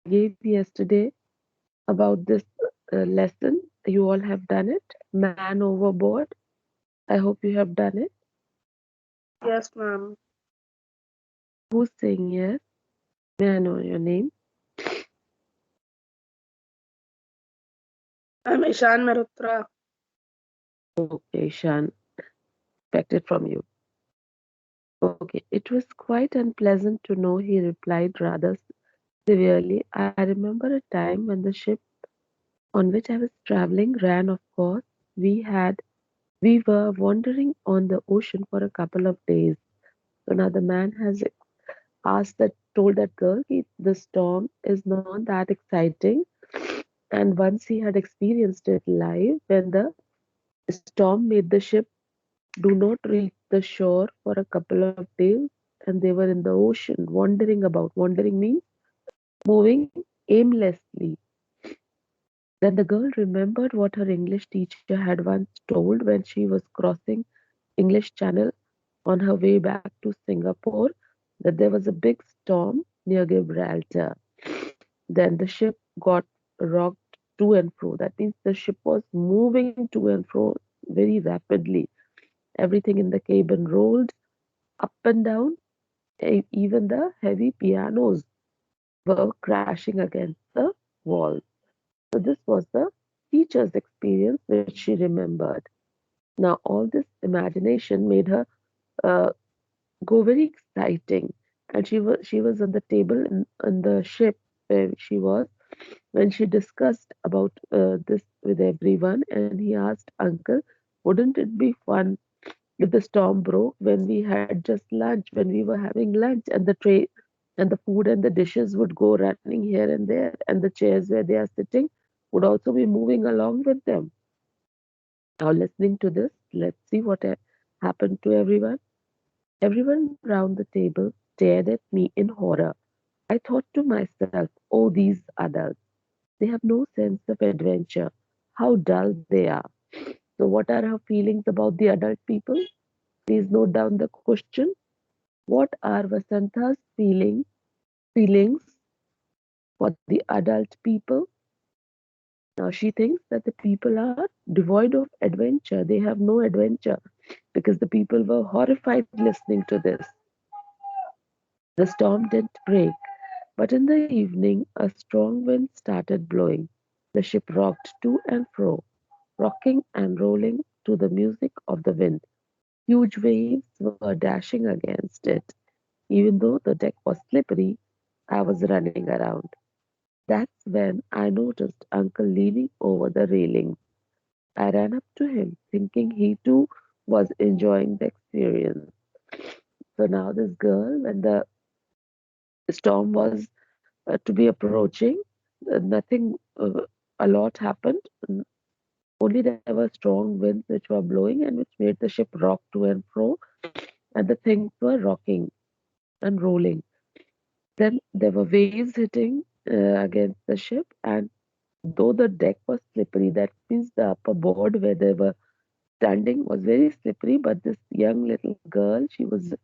gave yesterday about this lesson. You all have done it. Man overboard. I hope you have done it. Yes, ma'am. Who's saying yes? May I know your name? I'm Ishan Mehrotra. Okay, Shan. Expected from you. Okay. It was quite unpleasant to know, he replied rather severely. I remember a time when the ship on which I was traveling ran, of course. We had we were wandering on the ocean for a couple of days. So now the man has told that girl, the storm is not that exciting. And once he had experienced it live, when the storm made the ship do not reach the shore for a couple of days, and they were in the ocean, wandering about. Wandering means moving aimlessly. Then the girl remembered what her English teacher had once told when she was crossing English Channel on her way back to Singapore, that there was a big storm near Gibraltar. Then the ship got rocked to and fro. That means the ship was moving to and fro very rapidly. Everything in the cabin rolled up and down. Even the heavy pianos were crashing against the walls. So this was the teacher's experience which she remembered. Now all this imagination made her uh, go very exciting, and she was on the table in the ship where she was when she discussed about this with everyone, and he asked uncle, wouldn't it be fun if the storm broke when we had just lunch, when we were having lunch, and the tray and the food and the dishes would go running here and there, and the chairs where they are sitting would also be moving along with them. Now listening to this, let's see what happened to everyone. Everyone round the table stared at me in horror. I thought to myself, oh, these adults, they have no sense of adventure. How dull they are. So, what are her feelings about the adult people? Please note down the question. What are Vasanta's feelings for the adult people? Now, she thinks that the people are devoid of adventure. They have no adventure because the people were horrified listening to this. The storm didn't break. But in the evening a strong wind started blowing. The ship rocked to and fro, rocking and rolling to the music of the wind. Huge waves were dashing against it. Even though the deck was slippery, I was running around. That's when I noticed Uncle leaning over the railing. I ran up to him, thinking he too was enjoying the experience. So now this girl, when the storm was to be approaching. Nothing, a lot happened. Only there were strong winds which were blowing and which made the ship rock to and fro, and the things were rocking and rolling. Then there were waves hitting against the ship, and though the deck was slippery, that means the upper board where they were standing was very slippery, but this young little girl, she was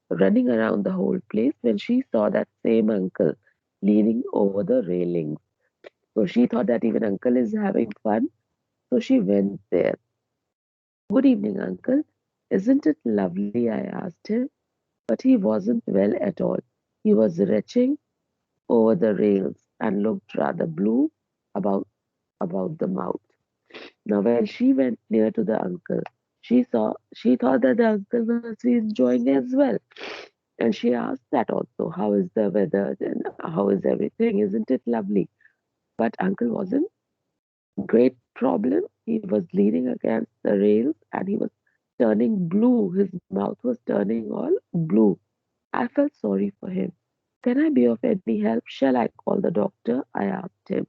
running around the whole place when she saw that same uncle leaning over the railing. So she thought that even uncle is having fun. So she went there. Good evening, uncle. Isn't it lovely? I asked him. But he wasn't well at all. He was retching over the rails and looked rather blue about, about the mouth. Now, when she went near to the uncle, she thought that the uncle must be enjoying as well. And she asked that also, how is the weather and how is everything? Isn't it lovely? But uncle wasn't. Great problem. He was leaning against the rails and he was turning blue. His mouth was turning all blue. I felt sorry for him. Can I be of any help? Shall I call the doctor? I asked him.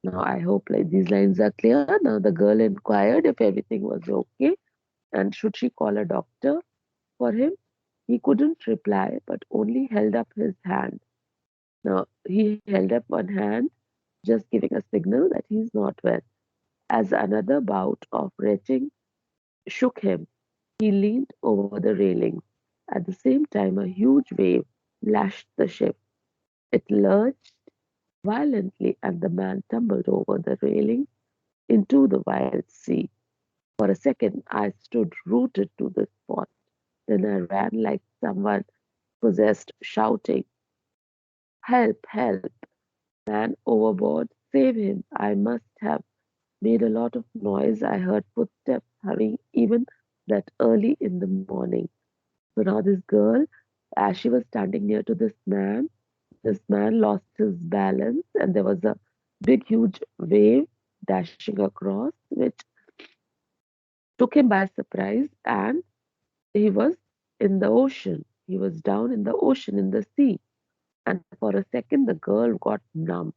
Now I hope like these lines are clear. Now the girl inquired if everything was okay and should she call a doctor for him. He couldn't reply but only held up his hand. Now he held up one hand, just giving a signal that he's not well. As another bout of retching shook him, he leaned over the railings. At the same time, a huge wave lashed the ship. It lurched violently, and the man tumbled over the railing into the wild sea. For a second, I stood rooted to the spot. Then I ran like someone possessed, shouting, "Help! Help! Man overboard! Save him!" I must have made a lot of noise. I heard footsteps hurrying even that early in the morning. So now this girl, as she was standing near to this man lost his balance, and there was a big, huge wave dashing across, which took him by surprise, and he was in the ocean. He was down in the ocean, in the sea. And for a second, the girl got numb.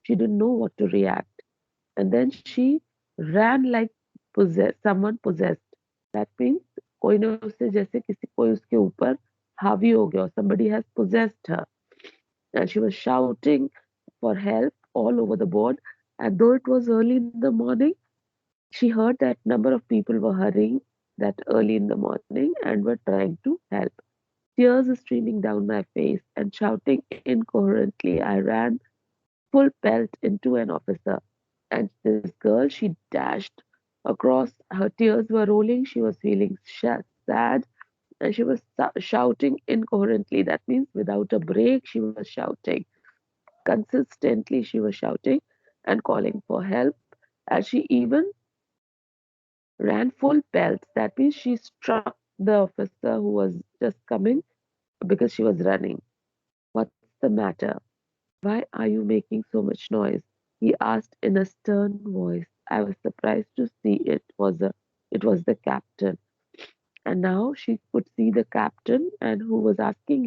She didn't know what to react. And then she ran like someone possessed. That means कोई ने उसे जैसे किसी कोई उसके ऊपर हावी हो गया. Somebody has possessed her. And she was shouting for help all over the board. And though it was early in the morning, she heard that number of people were hurrying that early in the morning and were trying to help. Tears streaming down my face and shouting incoherently, I ran full pelt into an officer. And this girl, she dashed across. Her tears were rolling. She was feeling sad, and she was shouting incoherently. That means without a break, she was shouting. Consistently, she was shouting and calling for help. And she even ran full pelt. That means she struck the officer who was just coming because she was running. What's the matter? Why are you making so much noise? He asked in a stern voice. I was surprised to see it was the captain. And now she could see the captain and who was asking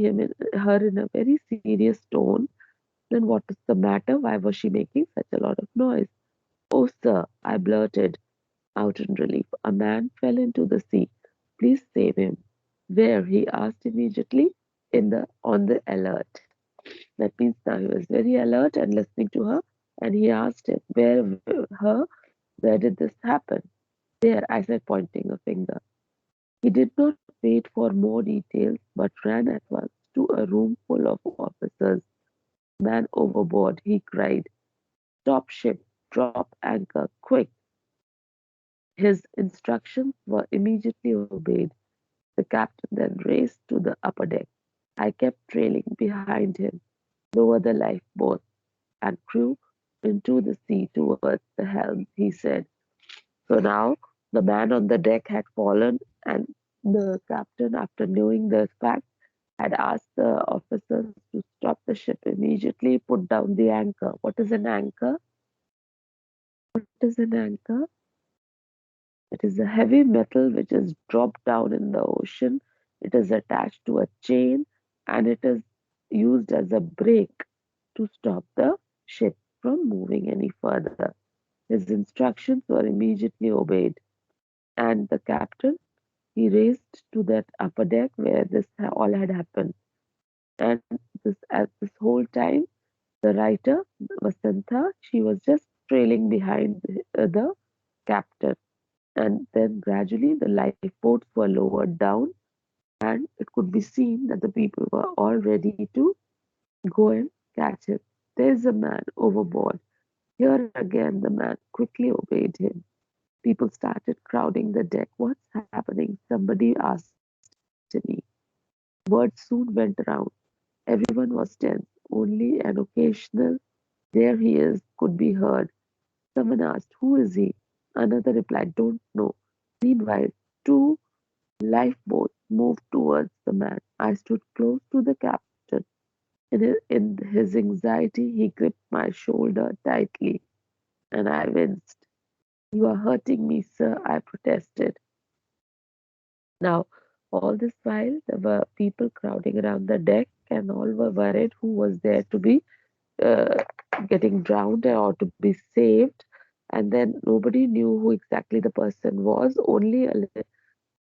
her in a very serious tone. Then what is the matter? Why was she making such a lot of noise? Oh, sir, I blurted out in relief. A man fell into the sea. Please save him. Where? He asked immediately on the alert. That means now he was very alert and listening to her, and he asked him, where did this happen? There, I said, pointing a finger. He did not wait for more details, but ran at once to a room full of officers. Man overboard, he cried. Stop ship, drop anchor, quick. His instructions were immediately obeyed. The captain then raced to the upper deck. I kept trailing behind him. Lower the lifeboat and crew into the sea towards the helm, he said. So now the man on the deck had fallen, and the captain, after knowing the fact, had asked the officers to stop the ship immediately, put down the anchor. What is an anchor? What is an anchor? It is a heavy metal which is dropped down in the ocean. It is attached to a chain, and it is used as a brake to stop the ship from moving any further. His instructions were immediately obeyed, and the captain, he raced to that upper deck where all had happened. And at this whole time, the writer Vasantha, she was just trailing behind the captain. And then gradually the lifeboats were lowered down, and it could be seen that the people were all ready to go and catch him. There's a man overboard. Here again, the man quickly obeyed him. People started crowding the deck. What's happening? Somebody asked me. Word soon went around. Everyone was tense. Only an occasional "there he is" could be heard. Someone asked, "Who is he?" Another replied, "Don't know." Meanwhile, two lifeboats moved towards the man. I stood close to the captain. In his anxiety, he gripped my shoulder tightly, and I winced. "You are hurting me, sir," I protested. Now, all this while, there were people crowding around the deck, and all were worried who was there to be uh, getting drowned or to be saved. And then nobody knew who exactly the person was.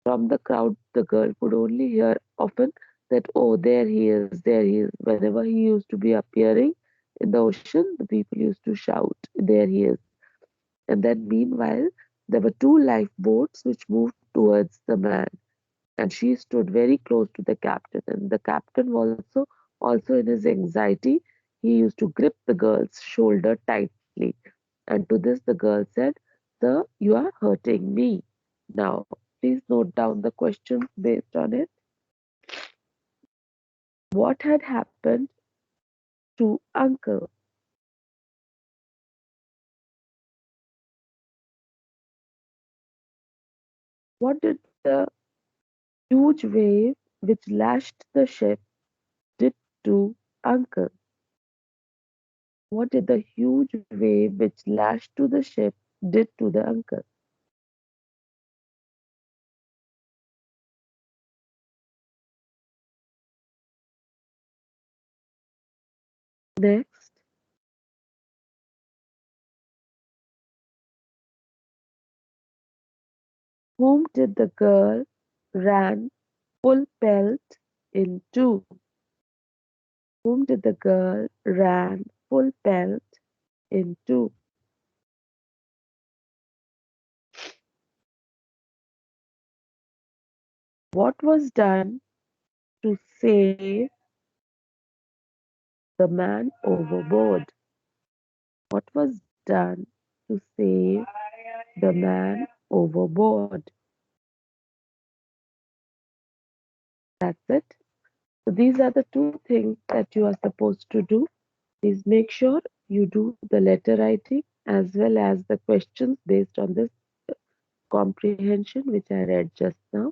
From the crowd, the girl could only hear often that, "Oh, there he is, there he is." Whenever he used to be appearing in the ocean, the people used to shout, "There he is." And then, meanwhile, there were two lifeboats which moved towards the man, and she stood very close to the captain. And the captain also in his anxiety, He used to grip the girl's shoulder tightly. And to this, the girl said, "Sir, you are hurting me." Now, please note down the questions based on it. What had happened to Uncle? What did the huge wave which lashed the ship did to Uncle? What did the huge wave which lashed to the ship did to the uncle? Next, whom did the girl ran full pelt into? Whom did the girl ran full pelt into? What was done to save the man overboard? What was done to save the man overboard? That's it. So these are the two things that you are supposed to do. Please make sure you do the letter writing as well as the questions based on this comprehension which I read just now.